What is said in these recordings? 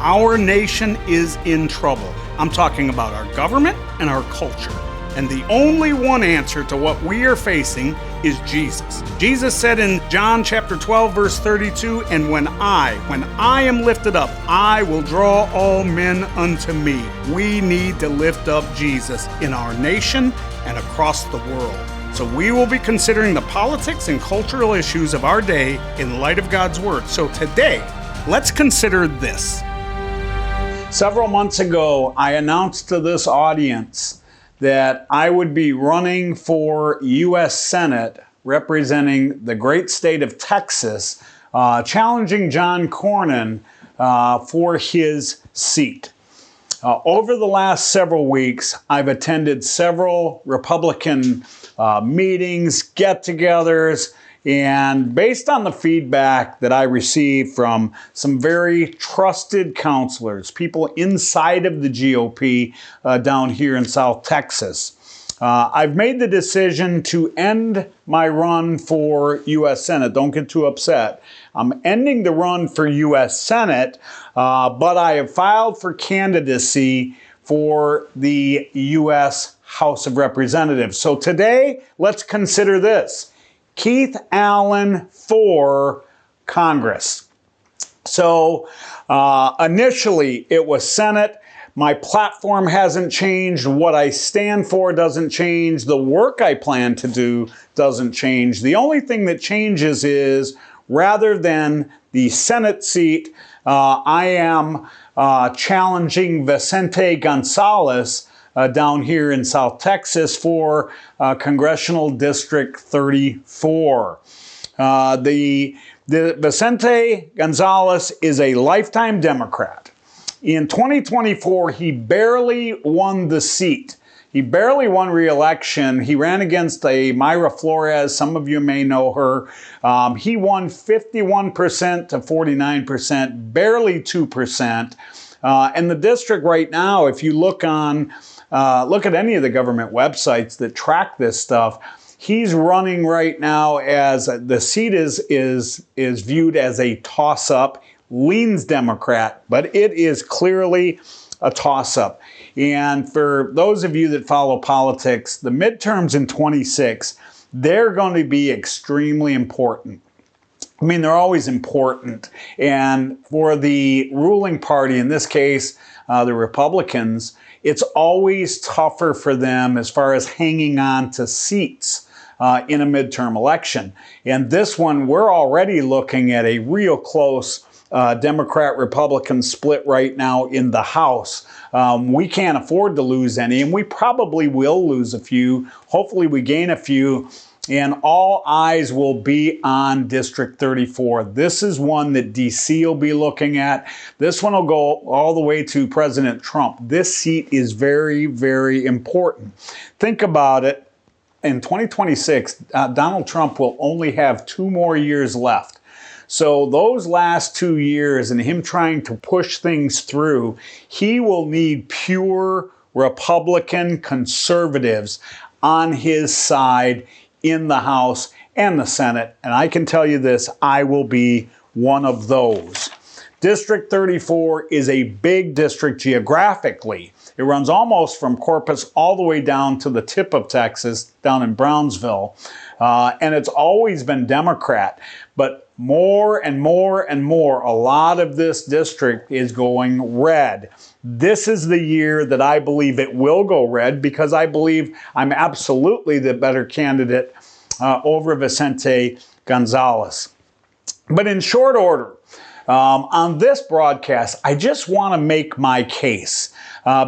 Our nation is in trouble. I'm talking about our government and our culture. And the only one answer to what we are facing is Jesus. Jesus said in John chapter 12, verse 32, and when I am lifted up, I will draw all men unto me. We need to lift up Jesus in our nation and across the world. So we will be considering the politics and cultural issues of our day in light of God's word. So today, let's consider this. Several months ago, I announced to this audience that I would be running for U.S. Senate representing the great state of Texas, challenging John Cornyn for his seat. Over the last several weeks, I've attended several Republican meetings, get-togethers, and based on the feedback that I received from some very trusted counselors, people inside of the GOP down here in South Texas, I've made the decision to end my run for U.S. Senate. Don't get too upset. I'm ending the run for U.S. Senate, but I have filed for candidacy for the U.S. House of Representatives. So today, let's consider this. Keith Allen for Congress. So initially it was Senate. My platform hasn't changed. What I stand for doesn't change. The work I plan to do doesn't change. The only thing that changes is rather than the Senate seat, I am challenging Vicente Gonzalez down here in South Texas for Congressional District 34. The Vicente Gonzalez is a lifetime Democrat. In 2024, he barely won the seat. He barely won re-election. He ran against a Mayra Flores. Some of you may know her. He won 51% to 49%, barely 2%. And the district right now, if you look at any of the government websites that track this stuff, he's running right now as the seat is viewed as a toss-up, leans Democrat, but it is clearly a toss-up. And for those of you that follow politics, the midterms in 26, they're going to be extremely important. I mean, they're always important. And for the ruling party, in this case, the Republicans, it's always tougher for them as far as hanging on to seats in a midterm election. And this one, we're already looking at a real close Democrat-Republican split right now in the House. We can't afford to lose any, and we probably will lose a few. Hopefully we gain a few. And all eyes will be on District 34. This is one that DC will be looking at. This one will go all the way to President Trump. This seat is very, very important. Think about it. In 2026, Donald Trump will only have 2 more years left. So those last 2 years and him trying to push things through, he will need pure Republican conservatives on his side in the House and the Senate. And I can tell you this, I will be one of those. District 34 is a big district geographically. It runs almost from Corpus all the way down to the tip of Texas, down in Brownsville. And it's always been Democrat. But more and more and more, a lot of this district is going red. This is the year that I believe it will go red because I believe I'm absolutely the better candidate over Vicente Gonzalez. But in short order, on this broadcast, I just want to make my case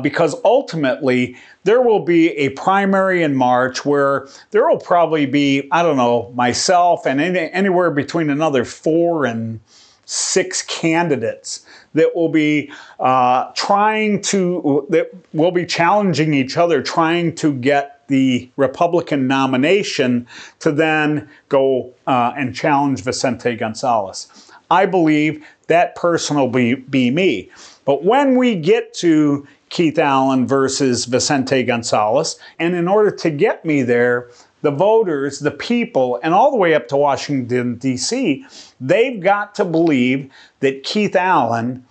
because ultimately there will be a primary in March where there will probably be, I don't know, myself and anywhere between another 4 and 6 candidates that will be challenging each other, trying to get the Republican nomination to then go and challenge Vicente Gonzalez. I believe that person will be me. But when we get to Keith Allen versus Vicente Gonzalez, and in order to get me there, the voters, the people, and all the way up to Washington, D.C., they've got to believe that Keith Allen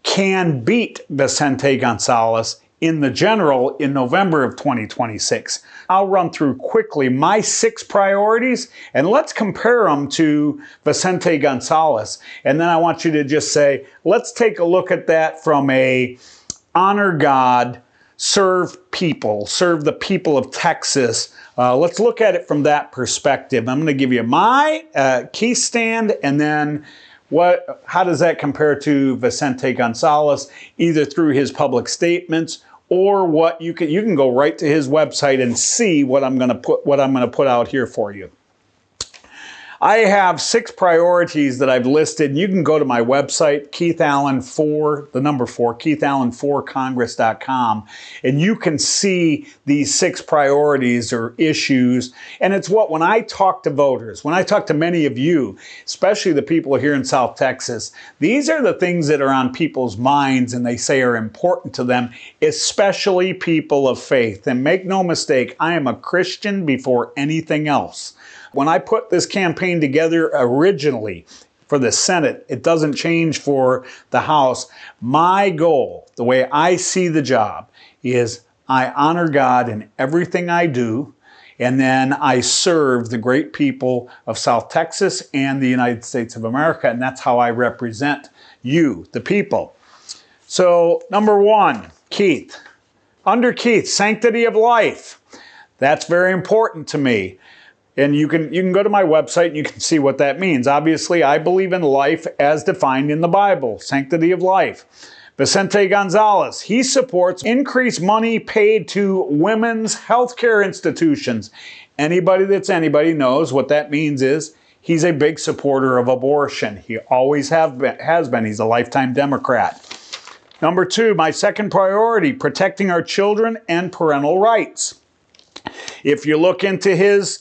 can beat Vicente Gonzalez in the general in November of 2026. I'll run through quickly my 6 priorities and let's compare them to Vicente Gonzalez. And then I want you to just say, let's take a look at that from a honor God, serve the people of Texas. Let's look at it from that perspective. I'm going to give you my key stand and then how does that compare to Vicente Gonzalez, either through his public statements or what you can go right to his website and see what I'm going to put out here for you. I have 6 priorities that I've listed. You can go to my website, keithallen4congress.com, and you can see these 6 priorities or issues. And it's when I talk to voters, when I talk to many of you, especially the people here in South Texas, these are the things that are on people's minds and they say are important to them, especially people of faith. And make no mistake, I am a Christian before anything else. When I put this campaign together originally for the Senate, it doesn't change for the House. My goal, the way I see the job, is I honor God in everything I do, and then I serve the great people of South Texas and the United States of America, and that's how I represent you, the people. So, number 1, Keith. Under Keith, sanctity of life. That's very important to me. And you can go to my website and you can see what that means. Obviously, I believe in life as defined in the Bible, sanctity of life. Vicente Gonzalez, he supports increased money paid to women's healthcare institutions. Anybody knows what that means is he's a big supporter of abortion. He always has been. He's a lifetime Democrat. Number 2, my second priority, protecting our children and parental rights. If you look into his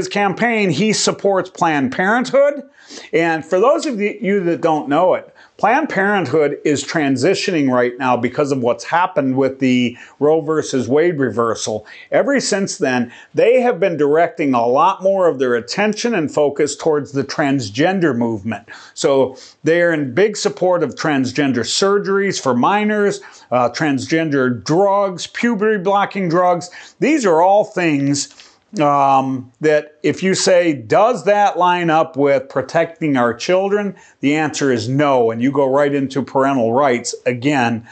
campaign, he supports Planned Parenthood. And for those of you that don't know it, Planned Parenthood is transitioning right now because of what's happened with the Roe versus Wade reversal. Ever since then, they have been directing a lot more of their attention and focus towards the transgender movement. So they're in big support of transgender surgeries for minors, transgender drugs, puberty blocking drugs. These are all things that if you say, does that line up with protecting our children? The answer is no, and you go right into parental rights. Again,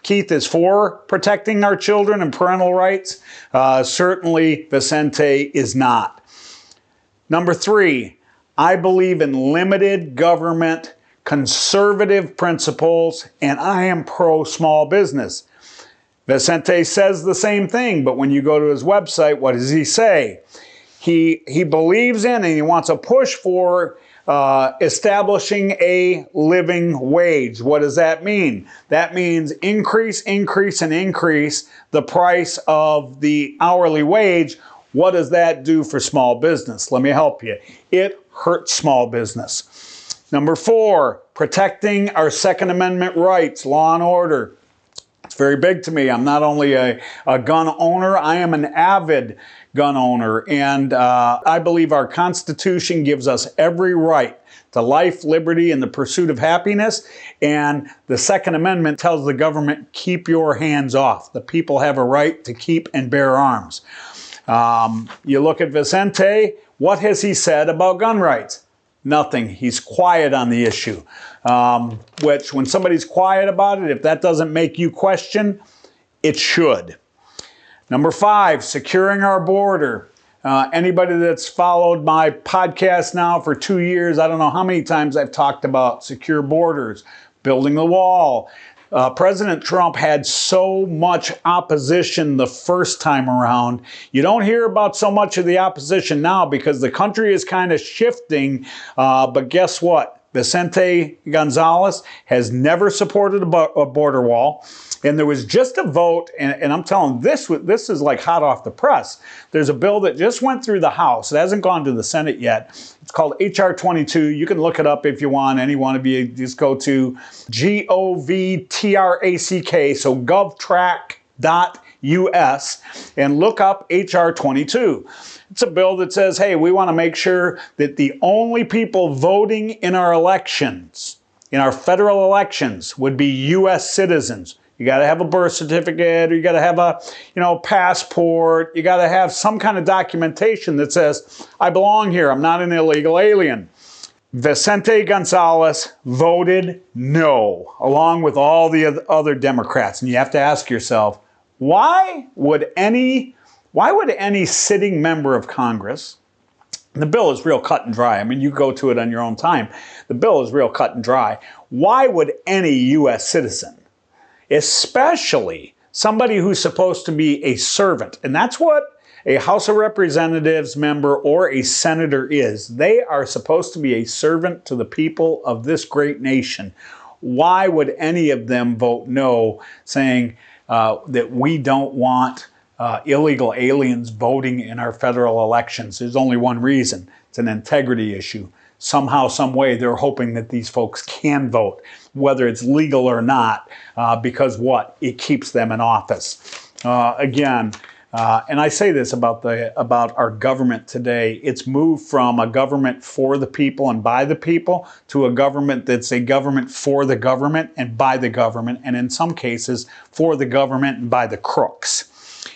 Keith is for protecting our children and parental rights. Certainly, Vicente is not. Number 3, I believe in limited government, conservative principles, and I am pro-small business. Vicente says the same thing, but when you go to his website, what does he say? He believes in and he wants a push for establishing a living wage. What does that mean? That means increase the price of the hourly wage. What does that do for small business? Let me help you. It hurts small business. Number 4, protecting our Second Amendment rights, law and order. It's very big to me. I'm not only a gun owner, I am an avid gun owner. And I believe our Constitution gives us every right to life, liberty, and the pursuit of happiness. And the Second Amendment tells the government, keep your hands off. The people have a right to keep and bear arms. You look at Vicente, what has he said about gun rights? Nothing. He's quiet on the issue. Which, when somebody's quiet about it, if that doesn't make you question, it should. Number 5, securing our border. Anybody that's followed my podcast now for 2 years, I don't know how many times I've talked about secure borders, building the wall. President Trump had so much opposition the first time around. You don't hear about so much of the opposition now because the country is kind of shifting. But guess what? Vicente Gonzalez has never supported a border wall. And there was just a vote, and I'm telling this is like hot off the press. There's a bill that just went through the House. It hasn't gone to the Senate yet. It's called H.R. 22. You can look it up if you want. Any one of you, just go to GOVTRACK, so govtrack.us, and look up H.R. 22. It's a bill that says, hey, we want to make sure that the only people voting in our elections in our federal elections would be U.S. citizens. You got to have a birth certificate, or you got to have a, passport. You got to have some kind of documentation that says, I belong here. I'm not an illegal alien. Vicente Gonzalez voted no, along with all the other Democrats. And you have to ask yourself, why would any sitting member of Congress, the bill is real cut and dry. I mean, you go to it on your own time. The bill is real cut and dry. Why would any U.S. citizen, especially somebody who's supposed to be a servant, and that's what a House of Representatives member or a senator is. They are supposed to be a servant to the people of this great nation. Why would any of them vote no, saying that we don't want illegal aliens voting in our federal elections? There's only one reason. It's an integrity issue. Somehow, some way, they're hoping that these folks can vote, whether it's legal or not, because what? It keeps them in office. And I say this about our government today. It's moved from a government for the people and by the people to a government that's a government for the government and by the government, and in some cases for the government and by the crooks.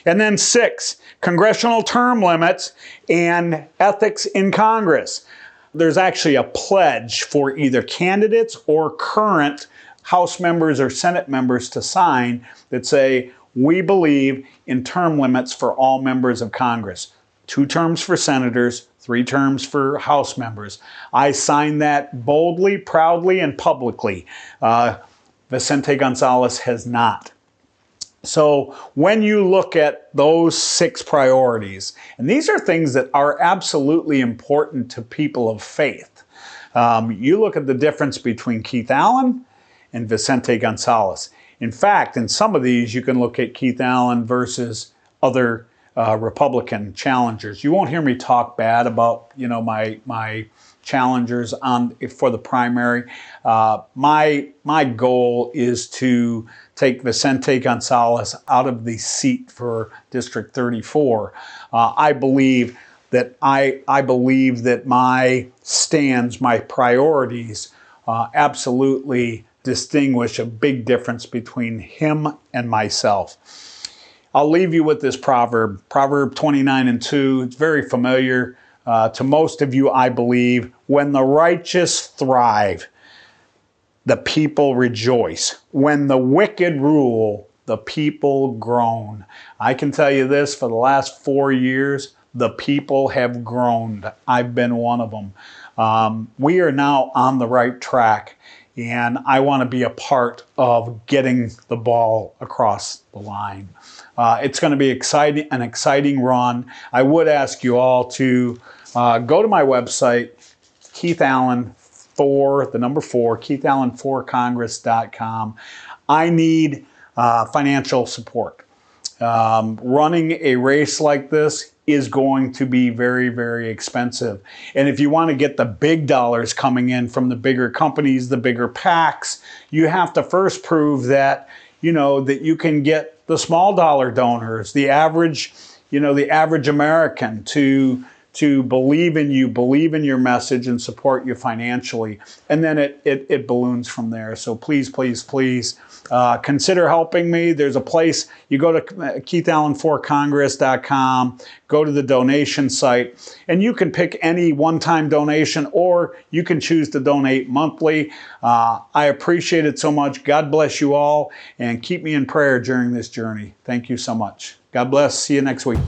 And then 6, congressional term limits and ethics in Congress. There's actually a pledge for either candidates or current House members or Senate members to sign that say, we believe in term limits for all members of Congress. 2 terms for senators, 3 terms for House members. I signed that boldly, proudly, and publicly. Vicente Gonzalez has not. So when you look at those 6 priorities, and these are things that are absolutely important to people of faith, you look at the difference between Keith Allen and Vicente Gonzalez. In fact, in some of these, you can look at Keith Allen versus other Republican challengers. You won't hear me talk bad about, my challengers for the primary. My goal is to take Vicente Gonzalez out of the seat for District 34. I believe that my stands, my priorities, absolutely distinguish a big difference between him and myself. I'll leave you with this proverb, Proverb 29:2. It's very familiar to most of you, I believe. When the righteous thrive, the people rejoice. When the wicked rule, the people groan. I can tell you this, for the last 4 years, the people have groaned. I've been one of them. We are now on the right track, and I want to be a part of getting the ball across the line. It's going to be an exciting run. I would ask you all to go to my website, Keith Allen 4, the number 4, KeithAllen4Congress.com. I need financial support. Running a race like this is going to be very, very expensive. And if you want to get the big dollars coming in from the bigger companies, the bigger PACs, you have to first prove that, that you can get the small dollar donors, the average American to believe in you, believe in your message, and support you financially. And then it balloons from there. So please, please, please consider helping me. There's a place, you go to KeithAllen4Congress.com, go to the donation site, and you can pick any one-time donation, or you can choose to donate monthly. I appreciate it so much. God bless you all, and keep me in prayer during this journey. Thank you so much. God bless. See you next week.